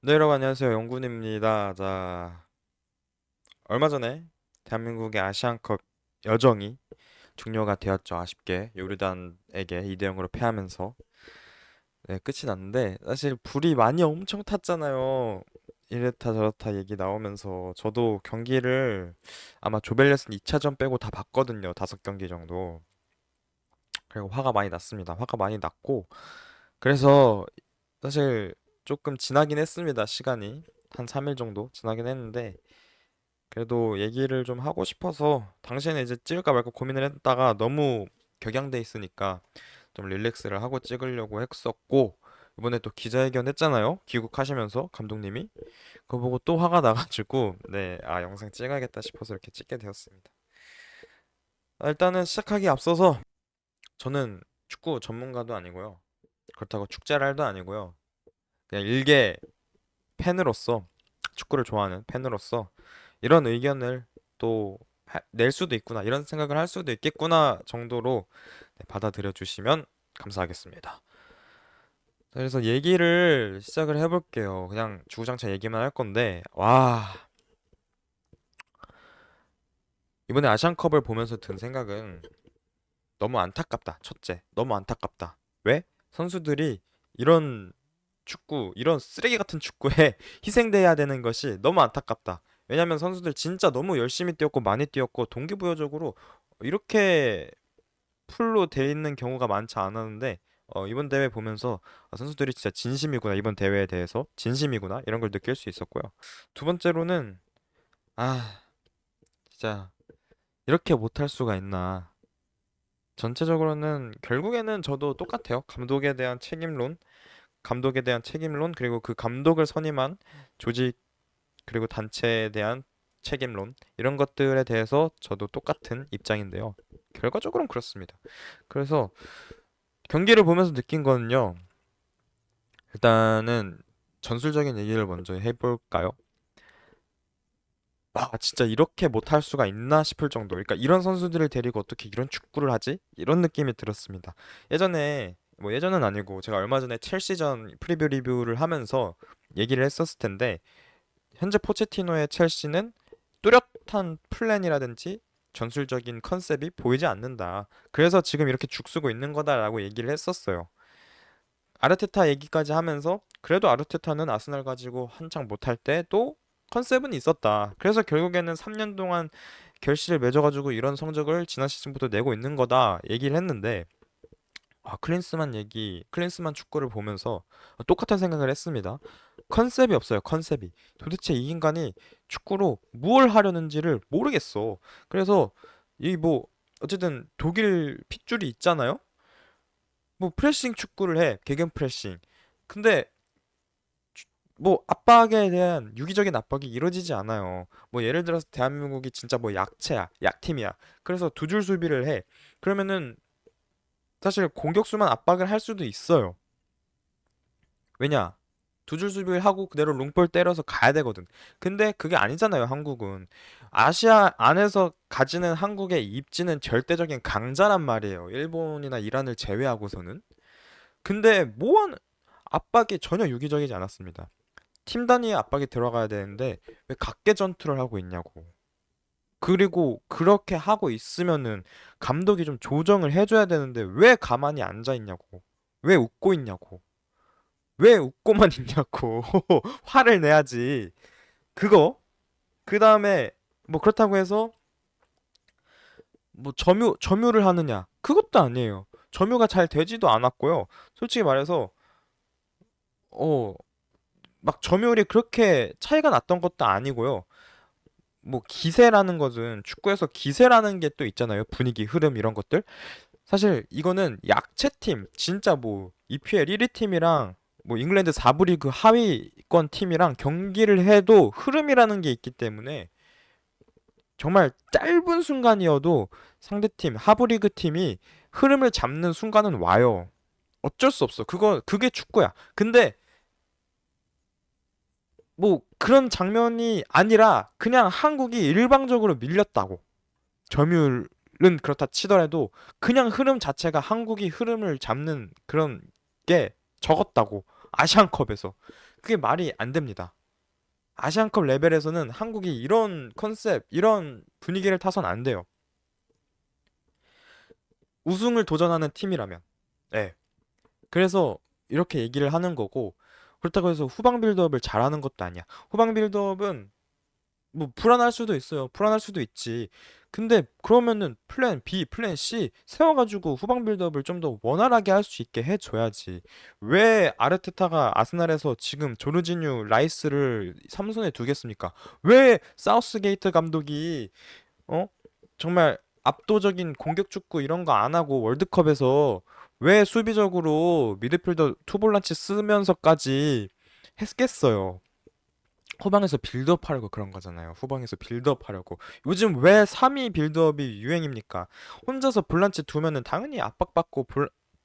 네, 여러분 안녕하세요. 영군입니다. 자, 얼마 전에 대한민국의 아시안컵 여정이 종료가 되었죠. 아쉽게 요르단에게 2대 0으로 패하면서 네, 끝이 났는데 사실 불이 많이 엄청 탔잖아요. 이렇다 저렇다 얘기 나오면서 저도 경기를 아마 조별예선 2차전 빼고 다 봤거든요. 5경기 정도. 그리고 화가 많이 났습니다. 화가 많이 났고 그래서 사실 조금 지나긴 했습니다. 시간이 한 3일 정도 지나긴 했는데 그래도 얘기를 좀 하고 싶어서 당시에는 이제 찍을까 말까 고민을 했다가 너무 격양돼 있으니까 좀 릴렉스를 하고 찍으려고 했었고 이번에 또 기자회견 했잖아요. 귀국하시면서 감독님이 그거 보고 또 화가 나가지고 네, 아 영상 찍어야겠다 싶어서 이렇게 찍게 되었습니다. 일단은 시작하기 앞서서 저는 축구 전문가도 아니고요. 그렇다고 축제랄도 아니고요. 그냥 일개 팬으로서 축구를 좋아하는 팬으로서 이런 의견을 또 낼 수도 있구나 이런 생각을 할 수도 있겠구나 정도로 네, 받아들여 주시면 감사하겠습니다. 그래서 얘기를 시작을 해볼게요. 그냥 주구장창 얘기만 할 건데 와 이번에 아시안컵을 보면서 든 생각은 너무 안타깝다. 첫째, 너무 안타깝다. 왜? 선수들이 이런 축구, 이런 쓰레기 같은 축구에 희생돼야 되는 것이 너무 안타깝다. 왜냐면 선수들 진짜 너무 열심히 뛰었고 많이 뛰었고 동기부여적으로 이렇게 풀로 돼 있는 경우가 많지 않았는데 이번 대회 보면서 아, 선수들이 진짜 진심이구나 이번 대회에 대해서 진심이구나 이런 걸 느낄 수 있었고요. 두 번째로는 아 진짜 이렇게 못할 수가 있나. 전체적으로는 결국에는 저도 똑같아요. 감독에 대한 책임론, 그리고 그 감독을 선임한 조직, 그리고 단체에 대한 책임론, 이런 것들에 대해서 저도 똑같은 입장인데요. 결과적으로는 그렇습니다. 그래서 경기를 보면서 느낀 거는요. 일단은 전술적인 얘기를 먼저 해볼까요? 와, 진짜 이렇게 못할 수가 있나 싶을 정도. 그러니까 이런 선수들을 데리고 어떻게 이런 축구를 하지? 이런 느낌이 들었습니다. 예전에 뭐 예전은 아니고 제가 얼마 전에 첼시전 프리뷰 리뷰를 하면서 얘기를 했었을 텐데 현재 포체티노의 첼시는 뚜렷한 플랜이라든지 전술적인 컨셉이 보이지 않는다. 그래서 지금 이렇게 죽쓰고 있는 거다라고 얘기를 했었어요. 아르테타 얘기까지 하면서 그래도 아르테타는 아스날 가지고 한창 못할 때도 컨셉은 있었다. 그래서 결국에는 3년 동안 결실을 맺어가지고 이런 성적을 지난 시즌부터 내고 있는 거다 얘기를 했는데 아, 클린스만 축구를 보면서 똑같은 생각을 했습니다. 컨셉이 없어요, 컨셉이. 도대체 이 인간이 축구로 무엇을 하려는지를 모르겠어. 그래서 이 뭐 어쨌든 독일 핏줄이 있잖아요. 뭐 프레싱 축구를 해, 개근 프레싱. 근데 뭐 압박에 대한 유기적인 압박이 이루어지지 않아요. 뭐 예를 들어서 대한민국이 진짜 뭐 약체야, 약팀이야. 그래서 두 줄 수비를 해. 그러면은 사실 공격수만 압박을 할 수도 있어요. 왜냐? 두 줄 수비를 하고 그대로 롱볼 때려서 가야 되거든. 근데 그게 아니잖아요, 한국은. 아시아 안에서 가지는 한국의 입지는 절대적인 강자란 말이에요. 일본이나 이란을 제외하고서는. 근데 모한 압박이 전혀 유기적이지 않았습니다. 팀 단위의 압박이 들어가야 되는데 왜 각계 전투를 하고 있냐고. 그리고 그렇게 하고 있으면은 감독이 좀 조정을 해줘야 되는데 왜 가만히 앉아 있냐고. 왜 웃고 있냐고. 왜 웃고만 있냐고. 화를 내야지. 그거. 그 다음에 뭐 그렇다고 해서 뭐 점유를 하느냐. 그것도 아니에요. 점유가 잘 되지도 않았고요. 솔직히 말해서 어 막 점유율이 그렇게 차이가 났던 것도 아니고요. 뭐 기세라는 것은 축구에서 기세라는 게 또 있잖아요. 분위기, 흐름 이런 것들. 사실 이거는 약체팀, 진짜 뭐 EPL 1위 팀이랑 뭐 잉글랜드 4부 리그 하위권 팀이랑 경기를 해도 흐름이라는 게 있기 때문에 정말 짧은 순간이어도 상대팀, 하부 리그 팀이 흐름을 잡는 순간은 와요. 어쩔 수 없어. 그게 축구야. 근데 뭐 그런 장면이 아니라 그냥 한국이 일방적으로 밀렸다고. 점유율은 그렇다 치더라도 그냥 흐름 자체가 한국이 흐름을 잡는 그런 게 적었다고. 아시안컵에서. 그게 말이 안 됩니다. 아시안컵 레벨에서는 한국이 이런 컨셉, 이런 분위기를 타선 안 돼요. 우승을 도전하는 팀이라면. 예. 그래서 이렇게 얘기를 하는 거고, 그렇다고 해서 후방 빌드업을 잘하는 것도 아니야. 후방 빌드업은 뭐 불안할 수도 있어요. 불안할 수도 있지. 근데 그러면은 플랜 B, 플랜 C 세워가지고 후방 빌드업을 좀 더 원활하게 할 수 있게 해줘야지. 왜 아르테타가 아스날에서 지금 조르지뉴, 라이스를 삼선에 두겠습니까? 왜 사우스게이트 감독이 어? 정말 압도적인 공격 축구 이런 거 안 하고 월드컵에서 왜 수비적으로 미드필더 투볼란치 쓰면서까지 했겠어요? 후방에서 빌드업 하려고 그런 거잖아요. 후방에서 빌드업 하려고. 요즘 왜 3위 빌드업이 유행입니까? 혼자서 볼란치 두면은 당연히 압박받고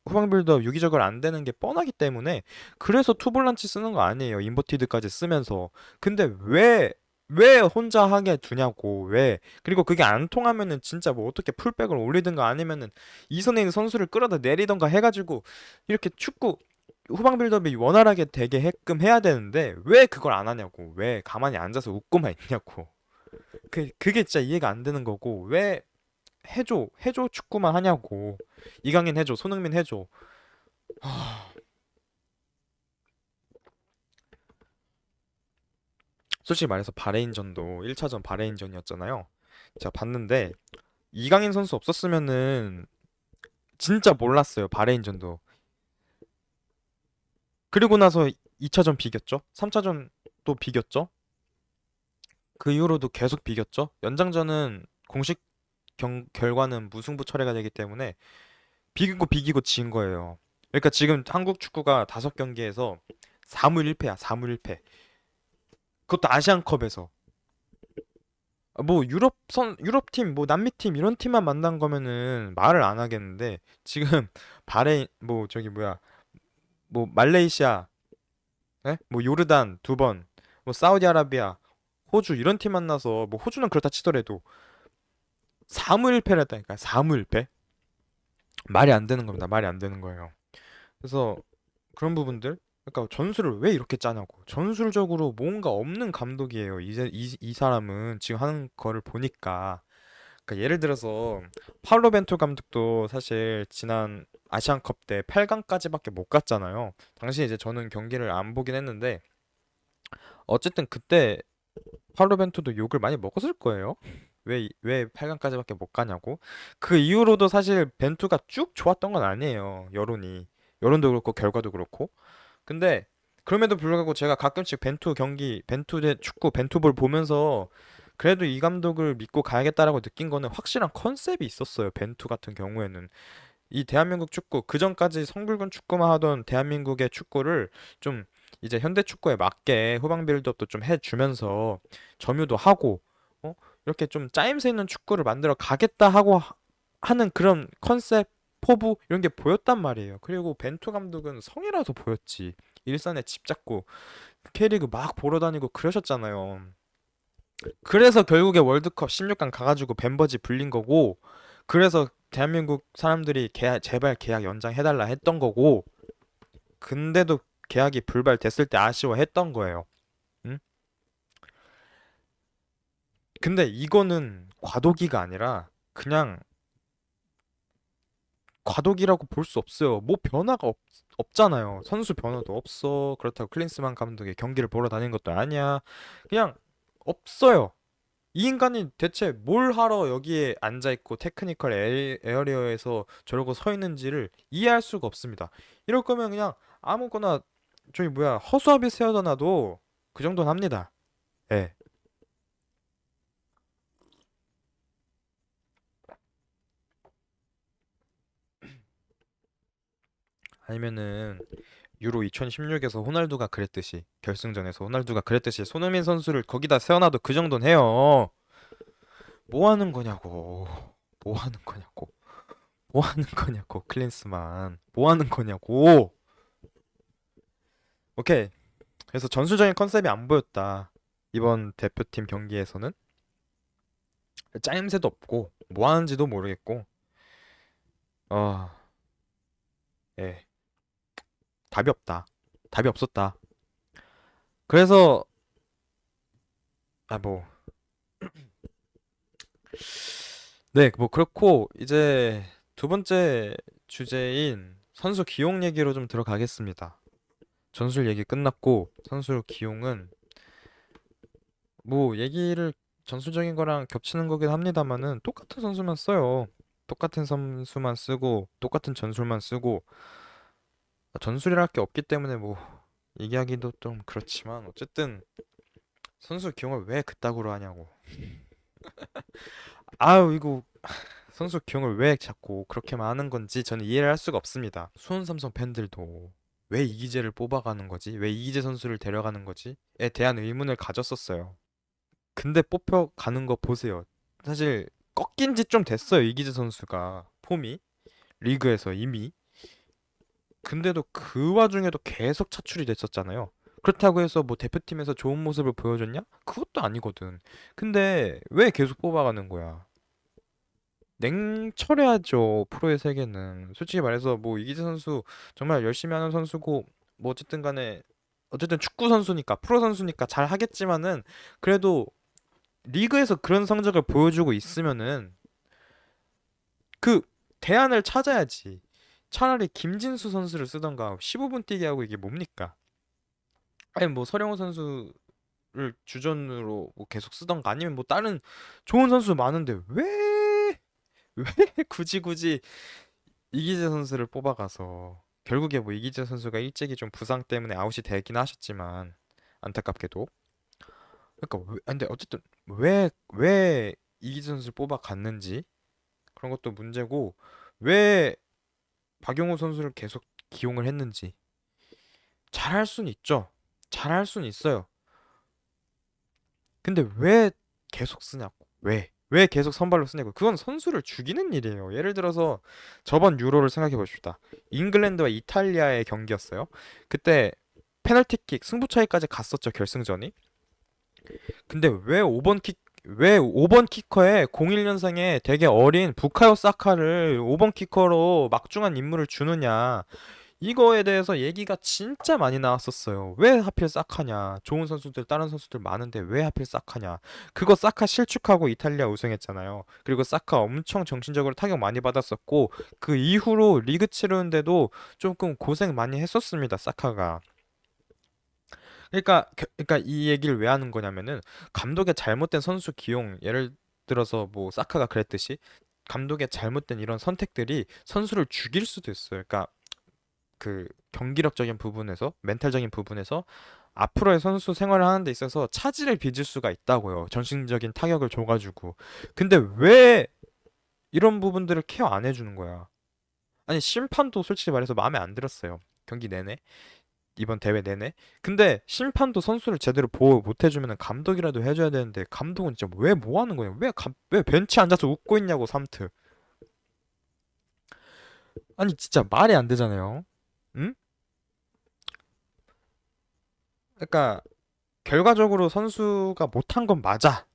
후방 빌드업 유기적으로 안 되는 게 뻔하기 때문에 그래서 투볼란치 쓰는 거 아니에요. 인버티드까지 쓰면서. 근데 왜 혼자 하게 두냐고. 왜? 그리고 그게 안 통하면은 진짜 뭐 어떻게 풀백을 올리든가 아니면은 이선에 있는 선수를 끌어다 내리던가 해가지고 이렇게 축구 후방 빌드업이 원활하게 되게끔 해야 되는데 왜 그걸 안 하냐고. 왜 가만히 앉아서 웃고만 있냐고. 그게 진짜 이해가 안 되는 거고. 왜 해줘 축구만 하냐고. 이강인 해줘, 손흥민 해줘. 솔직히 말해서 바레인전도 1차전 바레인전이었잖아요. 제가 봤는데 이강인 선수 없었으면은 진짜 몰랐어요. 바레인전도. 그리고 나서 2차전 비겼죠. 3차전 또 비겼죠. 그 이후로도 계속 비겼죠. 연장전은 공식 결과는 무승부 처리가 되기 때문에 비기고 진 거예요. 그러니까 지금 한국 축구가 5경기에서 4무 1패야. 4무 1패. 그것도 아시안컵에서. 뭐 유럽 팀, 뭐 남미 팀 이런 팀만 만난 거면은 말을 안 하겠는데 지금 바레인 뭐 저기 뭐야 뭐 말레이시아, 예? 뭐 요르단 2번, 뭐 사우디아라비아, 호주 이런 팀 만나서 뭐 호주는 그렇다 치더라도 4무 1패를 했다니까. 4무 1패. 말이 안 되는 겁니다. 말이 안 되는 거예요. 그래서 그런 부분들, 그러니까 전술을 왜 이렇게 짜냐고. 전술적으로 뭔가 없는 감독이에요. 이제 이 사람은 지금 하는 거를 보니까. 그러니까 예를 들어서 파울로 벤투 감독도 사실 지난 아시안컵 때 8강까지밖에 못 갔잖아요. 당시 이제 저는 경기를 안 보긴 했는데 어쨌든 그때 파울로 벤투도 욕을 많이 먹었을 거예요. 왜 8강까지밖에 못 가냐고. 그 이후로도 사실 벤투가 쭉 좋았던 건 아니에요. 여론도 그렇고 결과도 그렇고. 근데 그럼에도 불구하고 제가 가끔씩 벤투 경기, 벤투 대 축구, 벤투볼 보면서 그래도 이 감독을 믿고 가야겠다라고 느낀 거는 확실한 컨셉이 있었어요. 벤투 같은 경우에는 이 대한민국 축구, 그전까지 성붉은 축구만 하던 대한민국의 축구를 좀 이제 현대 축구에 맞게 후방 빌드업도 좀 해주면서 점유도 하고 이렇게 좀 짜임새 있는 축구를 만들어 가겠다 하고 하는 그런 컨셉, 포부 이런 게 보였단 말이에요. 그리고 벤투 감독은 성이라서 보였지. 일산에 집 잡고 K리그 막 보러 다니고 그러셨잖아요. 그래서 결국에 월드컵 16강 가가지고 벤버지 불린 거고, 그래서 대한민국 사람들이 제발 계약 연장해달라 했던 거고, 근데도 계약이 불발됐을 때 아쉬워했던 거예요. 응? 근데 이거는 과도기가 아니라 그냥 과도기라고 볼 수 없어요. 뭐 변화가 없잖아요. 선수 변화도 없어. 그렇다고 클린스만 감독의 경기를 보러 다니는 것도 아니야. 그냥 없어요. 이 인간이 대체 뭘 하러 여기에 앉아있고 테크니컬 에어리어에서 저러고 서 있는지를 이해할 수가 없습니다. 이럴 거면 그냥 아무거나 저기 뭐야 허수아비 세워다 놔도 그 정도는 합니다. 예. 아니면은 유로 2016에서 호날두가 그랬듯이 결승전에서 호날두가 그랬듯이 손흥민 선수를 거기다 세워놔도 그 정도는 해요. 뭐 하는 거냐고. 뭐 하는 거냐고. 뭐 하는 거냐고. 클린스만. 뭐 하는 거냐고. 오케이. 그래서 전술적인 컨셉이 안 보였다. 이번 대표팀 경기에서는 짜임새도 없고 뭐 하는지도 모르겠고 아, 예. 답이 없다. 답이 없었다. 그래서 뭐 네, 뭐 그렇고 이제 두 번째 주제인 선수 기용 얘기로 좀 들어가겠습니다. 전술 얘기 끝났고 선수 기용은 뭐 얘기를 전술적인 거랑 겹치는 거긴 합니다만은 똑같은 선수만 써요. 똑같은 선수만 쓰고 똑같은 전술만 쓰고 전술이랄 게 없기 때문에 뭐 얘기하기도 좀 그렇지만 어쨌든 선수 기용을 왜 그따구로 하냐고. 아유 이거 선수 기용을 왜 자꾸 그렇게 많은 건지 저는 이해를 할 수가 없습니다. 수원 삼성 팬들도 왜 이기재를 뽑아가는 거지? 왜 이기재 선수를 데려가는 거지?에 대한 의문을 가졌었어요. 근데 뽑혀가는 거 보세요. 사실 꺾인 지 좀 됐어요. 이기재 선수가 폼이 리그에서 이미. 근데도 그 와중에도 계속 차출이 됐었잖아요. 그렇다고 해서 뭐 대표팀에서 좋은 모습을 보여줬냐? 그것도 아니거든. 근데 왜 계속 뽑아가는 거야? 냉철해야죠. 프로의 세계는. 솔직히 말해서 뭐 이기재 선수 정말 열심히 하는 선수고 뭐 어쨌든 간에 어쨌든 축구 선수니까 프로 선수니까 잘 하겠지만은 그래도 리그에서 그런 성적을 보여주고 있으면은 그 대안을 찾아야지. 차라리 김진수 선수를 쓰던가 15분 뛰게 하고 이게 뭡니까? 아니 뭐 서령호 선수를 주전으로 뭐 계속 쓰던가 아니면 뭐 다른 좋은 선수 많은데 왜 굳이 이기재 선수를 뽑아가서 결국에 뭐 이기재 선수가 일찍이 좀 부상 때문에 아웃이 되긴 하셨지만 안타깝게도 그러니까 근데 어쨌든 왜 이기재 선수를 뽑아갔는지 그런 것도 문제고 왜 박용호 선수를 계속 기용을 했는지 잘할 수는 있죠. 잘할 수는 있어요. 근데 왜 계속 쓰냐고. 왜 계속 선발로 쓰냐고. 그건 선수를 죽이는 일이에요. 예를 들어서 저번 유로를 생각해 봅시다. 잉글랜드와 이탈리아의 경기였어요. 그때 페널티킥 승부 차이까지 갔었죠, 결승전이. 근데 왜 5번 키커에 01년생에 되게 어린 부카요 사카를 5번 키커로 막중한 임무를 주느냐. 이거에 대해서 얘기가 진짜 많이 나왔었어요. 왜 하필 싹하냐? 좋은 선수들, 다른 선수들 많은데 왜 하필 싹하냐? 그거 사카 실축하고 이탈리아 우승했잖아요. 그리고 사카 엄청 정신적으로 타격 많이 받았었고 그 이후로 리그 치르는데도 조금 고생 많이 했었습니다. 사카가. 그러니까 이 얘기를 왜 하는 거냐면은 감독의 잘못된 선수 기용 예를 들어서 뭐 사카가 그랬듯이 감독의 잘못된 이런 선택들이 선수를 죽일 수도 있어요. 그러니까 그 경기력적인 부분에서 멘탈적인 부분에서 앞으로의 선수 생활을 하는 데 있어서 차질을 빚을 수가 있다고요. 정신적인 타격을 줘가지고. 근데 왜 이런 부분들을 케어 안 해주는 거야? 아니 심판도 솔직히 말해서 마음에 안 들었어요. 경기 내내 이번 대회 내내. 근데 심판도 선수를 제대로 보호 못 해주면 감독이라도 해줘야 되는데 감독은 진짜 왜 뭐 하는 거냐? 왜 벤치에 앉아서 웃고 있냐고 삼트. 아니 진짜 말이 안 되잖아요. 응? 그러니까 결과적으로 선수가 못한 건 맞아.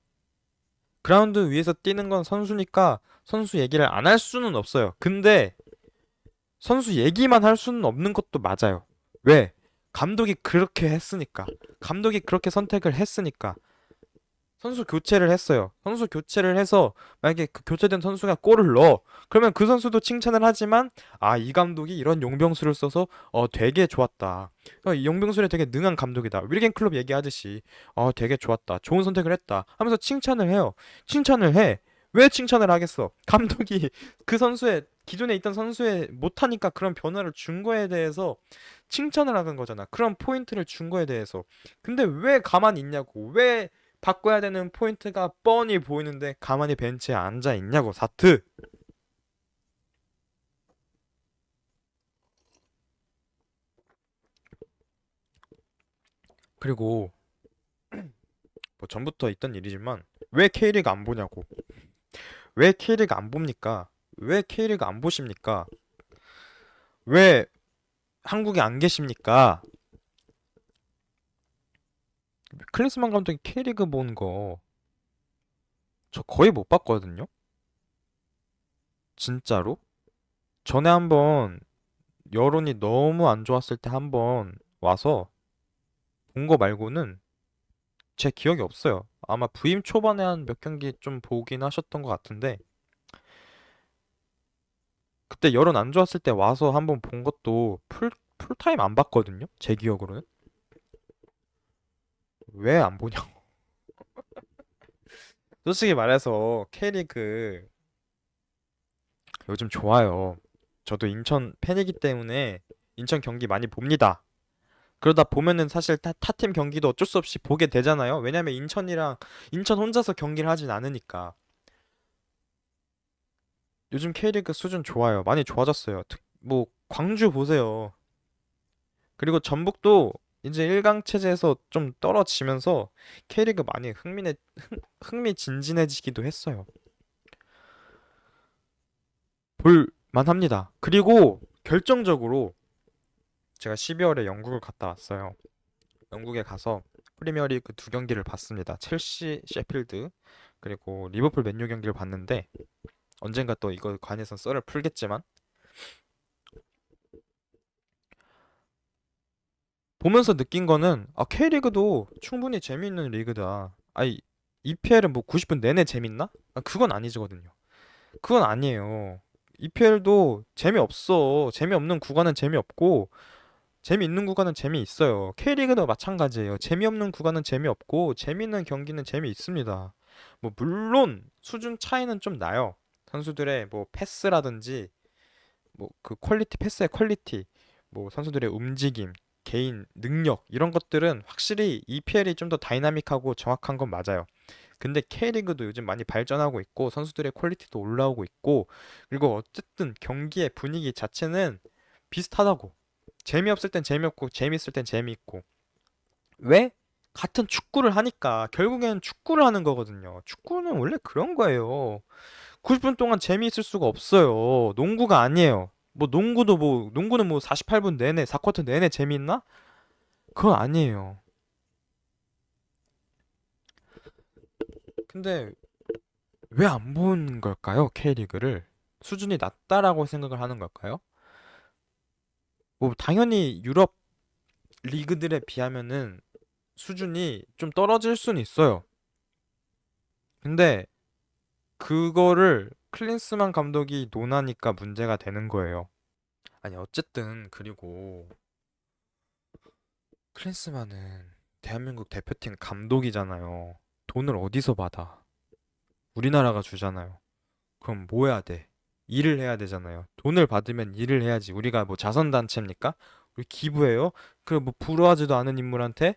그라운드 위에서 뛰는 건 선수니까 선수 얘기를 안 할 수는 없어요. 근데 선수 얘기만 할 수는 없는 것도 맞아요. 왜? 감독이 그렇게 했으니까. 감독이 그렇게 선택을 했으니까. 선수 교체를 했어요. 선수 교체를 해서 만약에 그 교체된 선수가 골을 넣어. 그러면 그 선수도 칭찬을 하지만 아, 이 감독이 이런 용병수를 써서 되게 좋았다. 이 용병술에 되게 능한 감독이다. 윌겐 클럽 얘기하듯이 되게 좋았다. 좋은 선택을 했다. 하면서 칭찬을 해요. 칭찬을 해. 왜 칭찬을 하겠어? 감독이 그 선수의 기존에 있던 선수의 못하니까 그런 변화를 준 거에 대해서 칭찬을 하는 거잖아. 그런 포인트를 준 거에 대해서. 근데 왜 가만히 있냐고. 왜 바꿔야 되는 포인트가 뻔히 보이는데 가만히 벤치에 앉아 있냐고 사트. 그리고 뭐 전부터 있던 일이지만 왜 K리그 안 보냐고. 왜 K리그 안 봅니까? 왜 K리그 안 보십니까? 왜 한국에 안 계십니까? 클린스만 감독이 K리그 본 거 저 거의 못 봤거든요. 진짜로? 전에 한번 여론이 너무 안 좋았을 때 한번 와서 본 거 말고는 제 기억이 없어요. 아마 부임 초반에 한 몇 경기 좀 보긴 하셨던 것 같은데 그때 여론 안 좋았을 때 와서 한번 본 것도 풀타임 안 봤거든요. 제 기억으로는. 왜 안 보냐고. 솔직히 말해서 K리그 요즘 좋아요. 저도 인천 팬이기 때문에 인천 경기 많이 봅니다. 그러다 보면은 사실 타팀 경기도 어쩔 수 없이 보게 되잖아요. 왜냐면 인천 혼자서 경기를 하진 않으니까. 요즘 K리그 수준 좋아요. 많이 좋아졌어요. 뭐 광주 보세요. 그리고 전북도 이제 1강 체제에서 좀 떨어지면서 K리그 많이 흥미진진해지기도 했어요. 볼 만합니다. 그리고 결정적으로 제가 12월에 영국을 갔다 왔어요. 영국에 가서 프리미어리그 두 경기를 봤습니다. 첼시, 셰필드 그리고 리버풀 맨유 경기를 봤는데 언젠가 또 이거 관해서 썰을 풀겠지만 보면서 느낀 거는 K리그도 충분히 재미있는 리그다. 아니 EPL은 뭐 90분 내내 재밌나? 그건 아니거든요. 그건 아니에요. EPL도 재미없어. 재미없는 구간은 재미없고 재미있는 구간은 재미있어요. K리그도 마찬가지예요. 재미없는 구간은 재미없고 재미있는 경기는 재미있습니다. 뭐 물론 수준 차이는 좀 나요. 선수들의 뭐 패스라든지 뭐 그 퀄리티 패스의 퀄리티 뭐 선수들의 움직임 개인 능력 이런 것들은 확실히 EPL이 좀 더 다이나믹하고 정확한 건 맞아요. 근데 K리그도 요즘 많이 발전하고 있고 선수들의 퀄리티도 올라오고 있고 그리고 어쨌든 경기의 분위기 자체는 비슷하다고. 재미없을 땐 재미없고 재미있을 땐 재미있고. 왜? 같은 축구를 하니까 결국에는 축구를 하는 거거든요. 축구는 원래 그런 거예요. 90분 동안 재미있을 수가 없어요. 농구가 아니에요. 농구는 뭐 48분 내내 4쿼터 내내 재미있나? 그건 아니에요. 근데 왜 안 보는 걸까요? K리그를 수준이 낮다라고 생각을 하는 걸까요? 뭐 당연히 유럽 리그들에 비하면은 수준이 좀 떨어질 수는 있어요. 근데 그거를 클린스만 감독이 논하니까 문제가 되는 거예요. 아니 어쨌든 그리고 클린스만은 대한민국 대표팀 감독이잖아요. 돈을 어디서 받아? 우리나라가 주잖아요. 그럼 뭐 해야 돼? 일을 해야 되잖아요. 돈을 받으면 일을 해야지. 우리가 뭐 자선단체입니까? 우리 기부해요? 그 뭐 불우하지도 않은 인물한테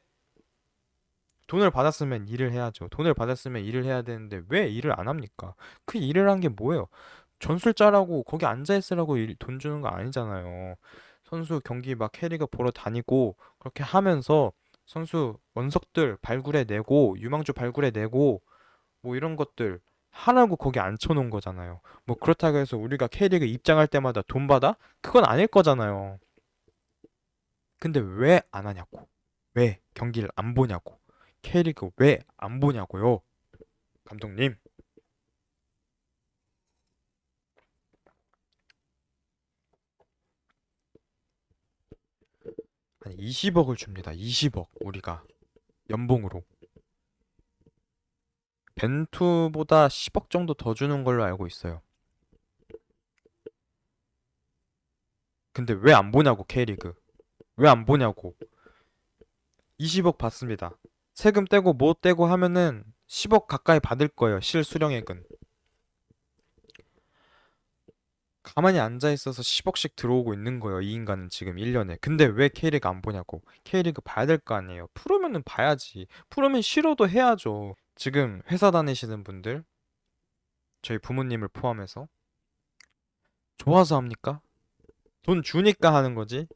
돈을 받았으면 일을 해야죠. 돈을 받았으면 일을 해야 되는데 왜 일을 안 합니까? 그 일을 한 게 뭐예요? 전술 짜라고 거기 앉아 있으라고 돈 주는 거 아니잖아요. 선수 경기 막 캐리가 보러 다니고 그렇게 하면서 선수 원석들 발굴해 내고 유망주 발굴해 내고 뭐 이런 것들 하라고 거기 앉혀놓은 거잖아요. 뭐 그렇다고 해서 우리가 K리그 입장할 때마다 돈 받아? 그건 아닐 거잖아요. 근데 왜 안 하냐고. 왜 경기를 안 보냐고. K리그 왜 안 보냐고요. 감독님. 한 20억을 줍니다. 20억 우리가 연봉으로. 벤투보다 10억 정도 더 주는 걸로 알고 있어요. 근데 왜 안 보냐고 K리그. 왜 안 보냐고. 20억 받습니다. 세금 떼고 뭐 떼고 하면은 10억 가까이 받을 거예요. 실수령액은. 가만히 앉아 있어서 10억씩 들어오고 있는 거예요. 이 인간은 지금 1년에. 근데 왜 K리그 안 보냐고. K리그 봐야 될 거 아니에요. 프로면은 봐야지. 프로면 싫어도 해야죠. 지금 회사 다니시는 분들, 저희 부모님을 포함해서 좋아서 합니까? 돈 주니까 하는 거지.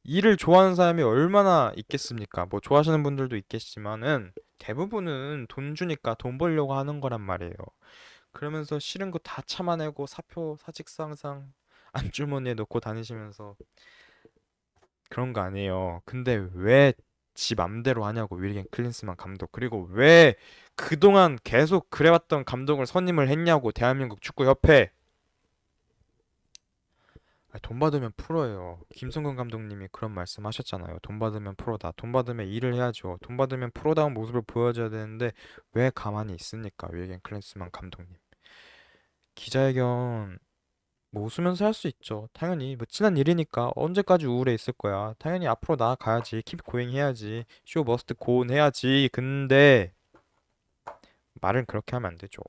일을 좋아하는 사람이 얼마나 있겠습니까? 뭐 좋아하시는 분들도 있겠지만은 대부분은 돈 주니까 돈 벌려고 하는 거란 말이에요. 그러면서 싫은 거 다 참아내고 사표, 사직서항상 안주머니에 넣고 다니시면서 그런 거 아니에요. 근데 왜 지 맘대로 하냐고 윌리엄 클린스만 감독. 그리고 왜 그동안 계속 그래왔던 감독을 선임을 했냐고 대한민국 축구협회. 돈 받으면 프로예요. 김성근 감독님이 그런 말씀 하셨잖아요. 돈 받으면 프로다. 돈 받으면 일을 해야죠. 돈 받으면 프로다운 모습을 보여줘야 되는데 왜 가만히 있습니까? 윌겐 클린스만 감독님. 기자회견 뭐 웃으면서 할 수 있죠. 당연히 뭐 지난 일이니까 언제까지 우울해 있을 거야. 당연히 앞으로 나아가야지. 킵 고잉 해야지. 쇼 머스트 고온 해야지. 근데 말은 그렇게 하면 안 되죠.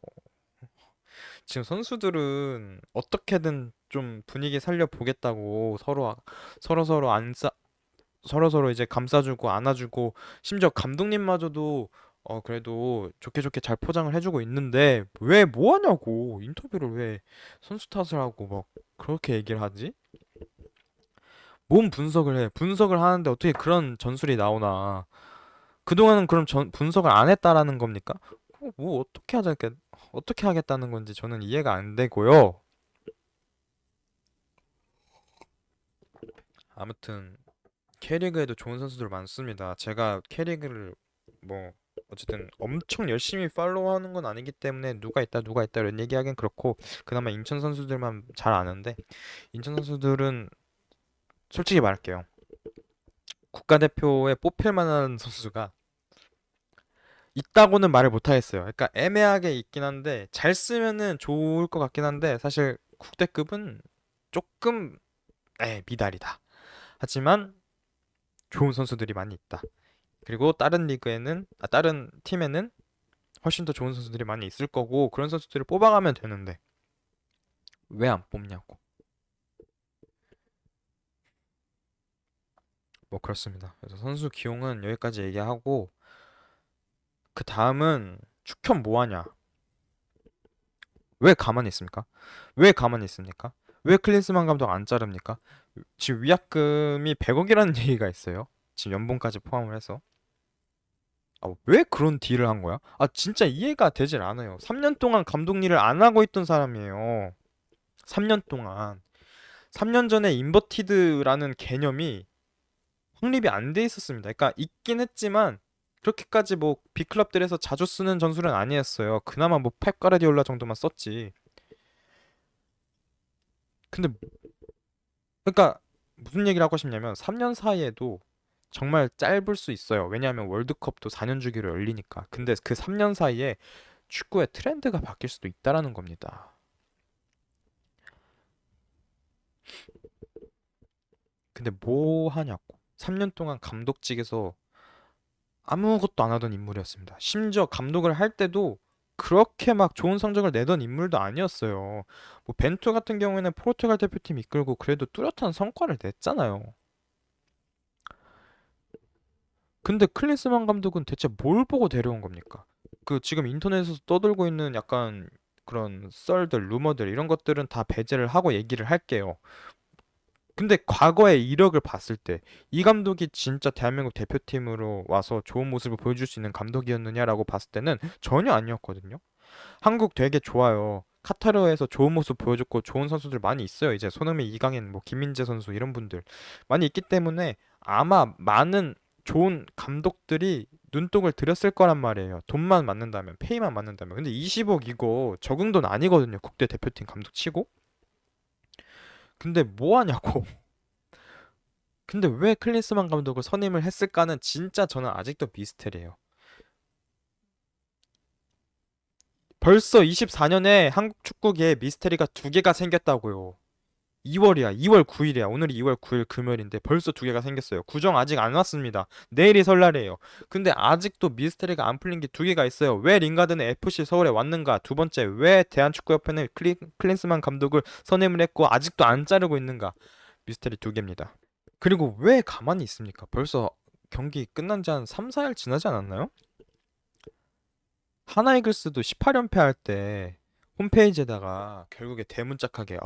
지금 선수들은 어떻게든 좀 분위기 살려 보겠다고 서로 서로 이제 감싸주고 안아주고 심지어 감독님마저도 그래도 좋게 좋게 잘 포장을 해주고 있는데 왜 뭐 하냐고 인터뷰를 왜 선수 탓을 하고 막 그렇게 얘기를 하지? 몸 분석을 해. 분석을 하는데 어떻게 그런 전술이 나오나? 그동안은 그럼 분석을 안 했다라는 겁니까? 뭐 어떻게 하겠다는 건지 저는 이해가 안 되고요. 아무튼 K리그에도 좋은 선수들 많습니다. 제가 K리그를 뭐 어쨌든 엄청 열심히 팔로우하는 건 아니기 때문에 누가 있다 이런 얘기하기엔 그렇고 그나마 인천 선수들만 잘 아는데 인천 선수들은 솔직히 말할게요. 국가대표에 뽑힐 만한 선수가 있다고는 말을 못 하겠어요. 그러니까 애매하게 있긴 한데 잘 쓰면은 좋을 것 같긴 한데 사실 국대급은 조금 미달이다. 하지만 좋은 선수들이 많이 있다. 그리고 다른 팀에는 훨씬 더 좋은 선수들이 많이 있을 거고 그런 선수들을 뽑아가면 되는데 왜 안 뽑냐고. 뭐 그렇습니다. 그래서 선수 기용은 여기까지 얘기하고 그 다음은 축현 뭐하냐? 왜 가만히 있습니까? 왜 가만히 있습니까? 왜 클린스만 감독 안 자릅니까? 지금 위약금이 100억이라는 얘기가 있어요. 지금 연봉까지 포함을 해서. 왜 그런 딜을 한 거야? 진짜 이해가 되질 않아요. 3년 동안 감독 일을 안 하고 있던 사람이에요. 3년 동안. 3년 전에 인버티드라는 개념이 확립이 안 돼 있었습니다. 그러니까 있긴 했지만 그렇게까지 뭐 빅클럽들에서 자주 쓰는 전술은 아니었어요. 그나마 뭐 펩 가르디올라 정도만 썼지. 근데 그러니까 무슨 얘기를 하고 싶냐면 3년 사이에도 정말 짧을 수 있어요. 왜냐하면 월드컵도 4년 주기로 열리니까. 근데 그 3년 사이에 축구의 트렌드가 바뀔 수도 있다라는 겁니다. 근데 뭐 하냐고. 3년 동안 감독직에서 아무것도 안 하던 인물이었습니다. 심지어 감독을 할 때도 그렇게 막 좋은 성적을 내던 인물도 아니었어요. 뭐 벤투 같은 경우에는 포르투갈 대표팀 이끌고 그래도 뚜렷한 성과를 냈잖아요. 근데 클린스만 감독은 대체 뭘 보고 데려온 겁니까? 그 지금 인터넷에서 떠돌고 있는 약간 그런 썰들, 루머들 이런 것들은 다 배제를 하고 얘기를 할게요. 근데 과거의 이력을 봤을 때 이 감독이 진짜 대한민국 대표팀으로 와서 좋은 모습을 보여줄 수 있는 감독이었느냐라고 봤을 때는 전혀 아니었거든요. 한국 되게 좋아요. 카타르에서 좋은 모습 보여줬고 좋은 선수들 많이 있어요. 이제 손흥민, 이강인, 뭐 김민재 선수 이런 분들 많이 있기 때문에 아마 많은 좋은 감독들이 눈독을 들였을 거란 말이에요. 돈만 맞는다면, 페이만 맞는다면. 근데 20억 이거 적은 돈 아니거든요. 국대 대표팀 감독 치고. 근데 뭐 하냐고. 근데 왜 클린스만 감독을 선임을 했을까는 진짜 저는 아직도 미스테리예요. 벌써 24년에 한국 축구계에 미스테리가 두 개가 생겼다고요. 2월이야. 2월 9일이야. 오늘이 2월 9일 금요일인데 벌써 두 개가 생겼어요. 구정 아직 안 왔습니다. 내일이 설날이에요. 근데 아직도 미스테리가 안 풀린 게 두 개가 있어요. 왜 링가드는 FC 서울에 왔는가? 두 번째, 왜 대한축구협회는 클린스만 감독을 선임을 했고 아직도 안 자르고 있는가? 미스테리 두 개입니다. 그리고 왜 가만히 있습니까? 벌써 경기 끝난 지 한 3, 4일 지나지 않았나요? 하나이글스도 18연패 할 때 홈페이지에다가 결국에 대문짝하게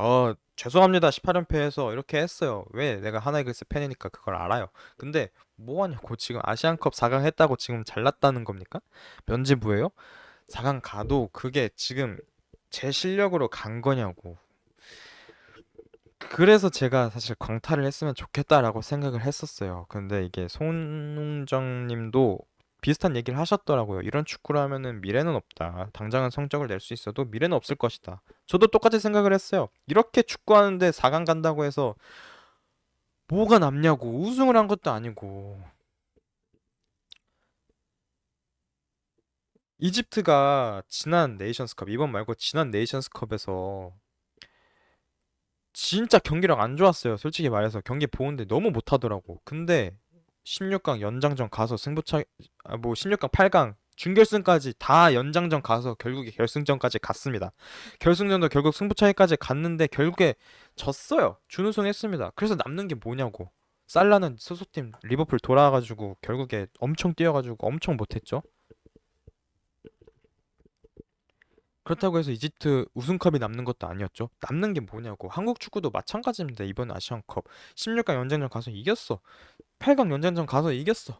죄송합니다 18연패해서 이렇게 했어요. 왜? 내가 하나이글스 팬이니까 그걸 알아요. 근데 뭐 하냐고 지금 아시안컵 4강 했다고 지금 잘났다는 겁니까? 면죄부예요? 4강 가도 그게 지금 제 실력으로 간 거냐고. 그래서 제가 사실 광탈을 했으면 좋겠다라고 생각을 했었어요. 근데 이게 손흥정 님도 비슷한 얘기를 하셨더라고요. 이런 축구를 하면은 미래는 없다. 당장은 성적을 낼 수 있어도 미래는 없을 것이다. 저도 똑같이 생각을 했어요. 이렇게 축구하는데 4강 간다고 해서 뭐가 남냐고. 우승을 한 것도 아니고. 이집트가 지난 네이션스컵, 이번 말고 지난 네이션스컵에서 진짜 경기력 안 좋았어요. 솔직히 말해서 경기 보는데 너무 못하더라고. 근데 16강 연장전 가서 승부차, 뭐 16강, 8강, 준결승까지 다 연장전 가서 결국에 결승전까지 갔습니다. 결승전도 결국 승부차이까지 갔는데 결국에 졌어요. 준우승했습니다. 그래서 남는 게 뭐냐고. 살라는 소속팀 리버풀 돌아와가지고 결국에 엄청 뛰어가지고 엄청 못했죠. 그렇다고 해서 이집트 우승컵이 남는 것도 아니었죠. 남는 게 뭐냐고. 한국 축구도 마찬가지입니다. 이번 아시안컵 16강 연장전 가서 이겼어. 8강 연장전 가서 이겼어.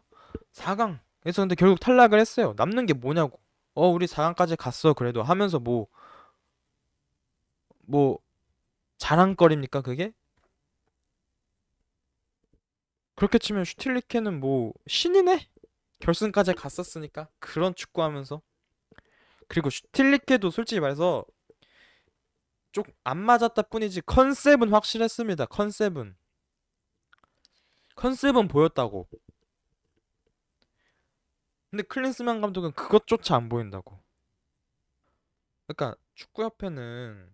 4강에서 근데 결국 탈락을 했어요. 남는 게 뭐냐고. 우리 4강까지 갔어. 그래도 하면서 뭐 자랑거리입니까, 그게? 그렇게 치면 슈틸리케는 뭐 신이네? 결승까지 갔었으니까. 그런 축구하면서. 그리고 슈틸리케도 솔직히 말해서 좀 안 맞았다 뿐이지 컨셉은 확실했습니다. 컨셉은 보였다고. 근데 클린스만 감독은 그것조차 안 보인다고. 그러니까 축구협회는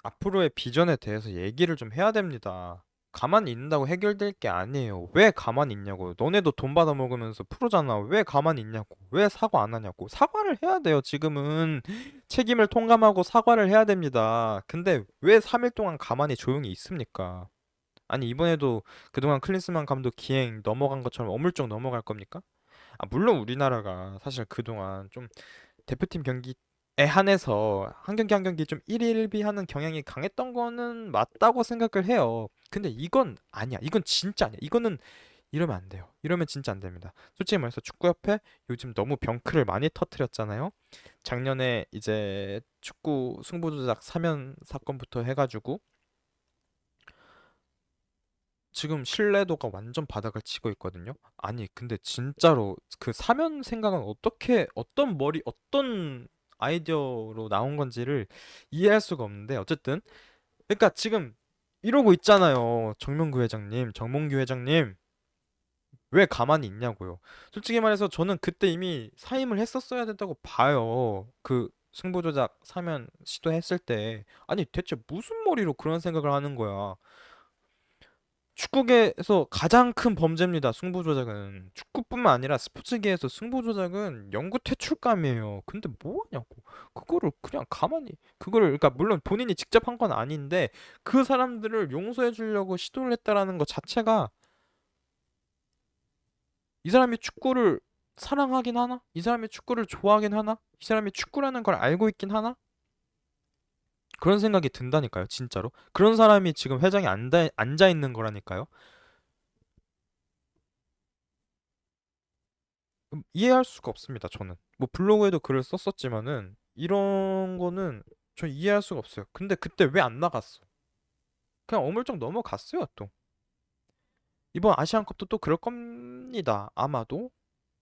앞으로의 비전에 대해서 얘기를 좀 해야 됩니다. 가만히 있는다고 해결될 게 아니에요. 왜 가만히 있냐고. 너네도 돈 받아 먹으면서 프로잖아. 왜 가만히 있냐고. 왜 사과 안 하냐고. 사과를 해야 돼요. 지금은 책임을 통감하고 사과를 해야 됩니다. 근데 왜 3일 동안 가만히 조용히 있습니까? 아니 이번에도 그동안 클린스만 감독 기행 넘어간 것처럼 어물쩍 넘어갈 겁니까? 물론 우리나라가 사실 그동안 좀 대표팀 경기에 한해서 한 경기 한 경기 좀 일일비하는 경향이 강했던 거는 맞다고 생각을 해요. 근데 이건 아니야. 이건 진짜 아니야. 이거는 이러면 안 돼요. 이러면 진짜 안 됩니다. 솔직히 말해서 축구협회 요즘 너무 병크를 많이 터트렸잖아요. 작년에 이제 축구 승부조작 사면 사건부터 해가지고 지금 신뢰도가 완전 바닥을 치고 있거든요. 아니, 근데 진짜로 그 사면 생각은 어떻게, 어떤 머리, 어떤 아이디어로 나온 건지를 이해할 수가 없는데, 어쨌든. 그러니까 지금 이러고 있잖아요. 정명구 회장님, 정몽규 회장님. 왜 가만히 있냐고요. 솔직히 말해서 저는 그때 이미 사임을 했었어야 된다고 봐요. 그 승부조작 사면 시도했을 때. 아니, 대체 무슨 머리로 그런 생각을 하는 거야. 축구계에서 가장 큰 범죄입니다. 승부조작은 축구뿐만 아니라 스포츠계에서 승부조작은 영구 퇴출감이에요. 근데 뭐 하냐고. 그거를 그냥 가만히 그거를 그러니까 물론 본인이 직접 한 건 아닌데 그 사람들을 용서해 주려고 시도를 했다라는 것 자체가 이 사람이 축구를 사랑하긴 하나? 이 사람이 축구를 좋아하긴 하나? 이 사람이 축구라는 걸 알고 있긴 하나? 그런 생각이 든다니까요, 진짜로. 그런 사람이 지금 회장에 앉아 있는 거라니까요. 이해할 수가 없습니다, 저는. 뭐 블로그에도 글을 썼었지만은 이런 거는 저 이해할 수가 없어요. 근데 그때 왜 안 나갔어? 그냥 어물쩍 넘어갔어요, 또. 이번 아시안컵도 또 그럴 겁니다. 아마도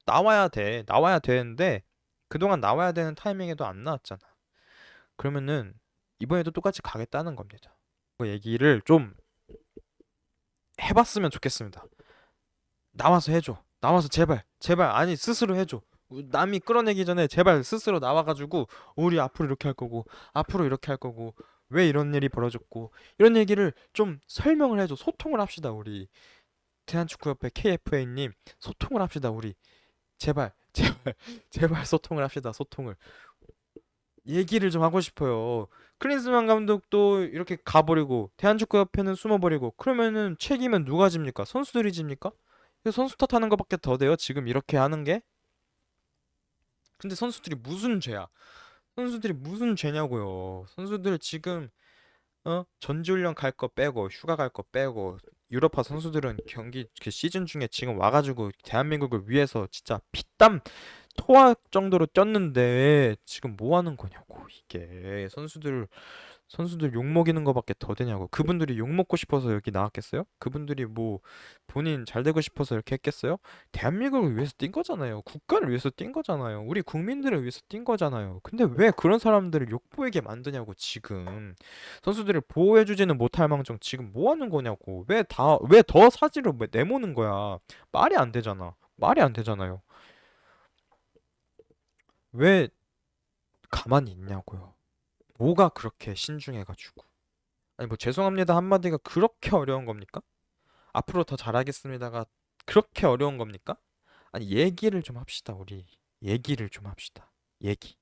나와야 돼. 나와야 되는데 그동안 나와야 되는 타이밍에도 안 나왔잖아. 그러면은 이번에도 똑같이 가겠다는 겁니다. 그 얘기를 좀 해봤으면 좋겠습니다. 나와서 해줘. 나와서 제발, 제발, 아니, 스스로 해줘. 남이 끌어내기 전에 제발 스스로 나와가지고, 우리 앞으로 이렇게 할 거고, 앞으로 이렇게 할 거고, 왜 이런 일이 벌어졌고, 이런 얘기를 좀 설명을 해줘. 소통을 합시다, 우리. 대한축구협회 KFA님, 소통을 합시다, 우리. 제발, 제발, 제발 소통을 합시다, 소통을. 얘기를 좀 하고 싶어요. 클린스만 감독도 이렇게 가버리고, 대한축구협회는 숨어버리고, 그러면은 책임은 누가 집니까? 선수들이 집니까? 이거 선수 탓하는 것밖에 더 돼요. 지금 이렇게 하는 게. 근데 선수들이 무슨 죄야? 선수들이 무슨 죄냐고요. 선수들 지금 전지훈련 갈 거 빼고 휴가 갈 거 빼고 유럽파 선수들은 경기 그 시즌 중에 지금 와가지고 대한민국을 위해서 진짜 피땀 토할 정도로 뛰었는데 지금 뭐 하는 거냐고. 이게 선수들 선수들 욕먹이는 거밖에 더 되냐고. 그분들이 욕먹고 싶어서 여기 나왔겠어요? 그분들이 뭐 본인 잘 되고 싶어서 이렇게 했겠어요? 대한민국을 위해서 뛴 거잖아요. 국가를 위해서 뛴 거잖아요. 우리 국민들을 위해서 뛴 거잖아요. 근데 왜 그런 사람들을 욕보이게 만드냐고, 지금. 선수들을 보호해주지는 못할 망정 지금 뭐 하는 거냐고. 왜 더 사지를 왜 내모는 거야. 말이 안 되잖아. 말이 안 되잖아요. 왜 가만히 있냐고요. 뭐가 그렇게 신중해가지고. 아니 뭐 죄송합니다 한마디가 그렇게 어려운 겁니까? 앞으로 더 잘하겠습니다가 그렇게 어려운 겁니까? 아니 얘기를 좀 합시다 우리. 얘기를 좀 합시다. 얘기.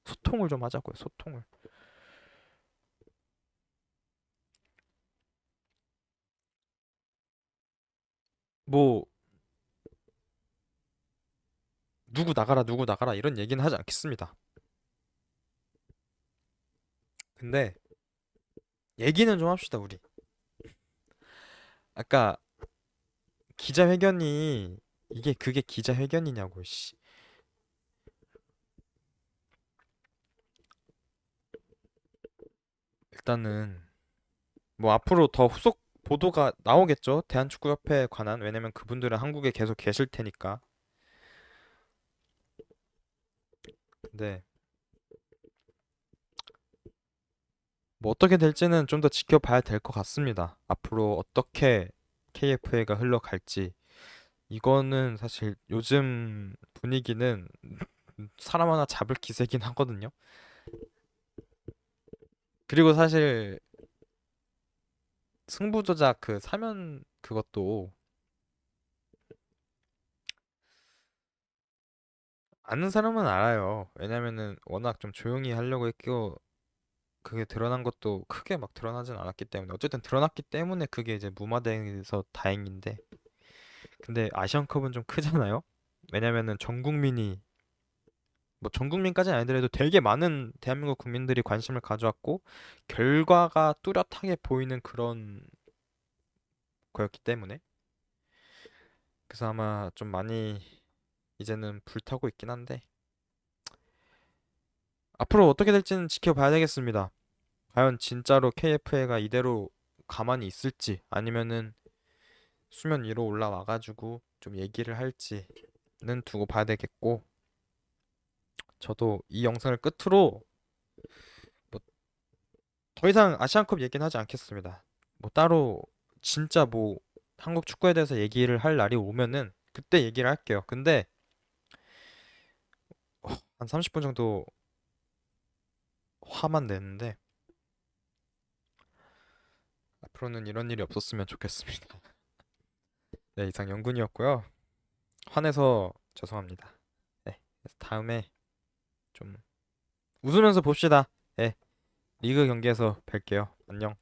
소통을 좀 하자고요. 소통을. 뭐 누구 나가라 이런 얘기는 하지 않겠습니다. 근데 얘기는 좀 합시다 우리. 아까 기자회견이 이게 그게 기자회견이냐고 씨. 일단은 뭐 앞으로 더 후속 보도가 나오겠죠. 대한축구협회에 관한. 왜냐면 그분들은 한국에 계속 계실 테니까. 근데 뭐 어떻게 될지는 좀 더 지켜봐야 될 것 같습니다. 앞으로 어떻게 KFA가 흘러갈지. 이거는 사실 요즘 분위기는 사람 하나 잡을 기세긴 하거든요. 그리고 사실 승부조작 그 사면 그것도 아는 사람은 알아요. 왜냐면은 워낙 좀 조용히 하려고 했고 그게 드러난 것도 크게 막 드러나진 않았기 때문에 어쨌든 드러났기 때문에 그게 이제 무마돼서 다행인데 근데 아시안컵은 좀 크잖아요. 왜냐면은 전 국민이 뭐 전 국민까지는 아니더라도 되게 많은 대한민국 국민들이 관심을 가져왔고 결과가 뚜렷하게 보이는 그런 거였기 때문에 그래서 아마 좀 많이 이제는 불타고 있긴 한데 앞으로 어떻게 될지는 지켜봐야 되겠습니다. 과연 진짜로 KFA가 이대로 가만히 있을지 아니면은 수면 위로 올라와가지고 좀 얘기를 할지는 두고 봐야 되겠고 저도 이 영상을 끝으로 뭐 더 이상 아시안컵 얘기는 하지 않겠습니다. 뭐 따로 진짜 뭐 한국 축구에 대해서 얘기를 할 날이 오면은 그때 얘기를 할게요. 근데 한 30분 정도 화만 내는데 앞으로는 이런 일이 없었으면 좋겠습니다. 네, 이상 영군이었고요. 화내서 죄송합니다. 네, 그래서 다음에 좀 웃으면서 봅시다. 네, 리그 경기에서 뵐게요. 안녕.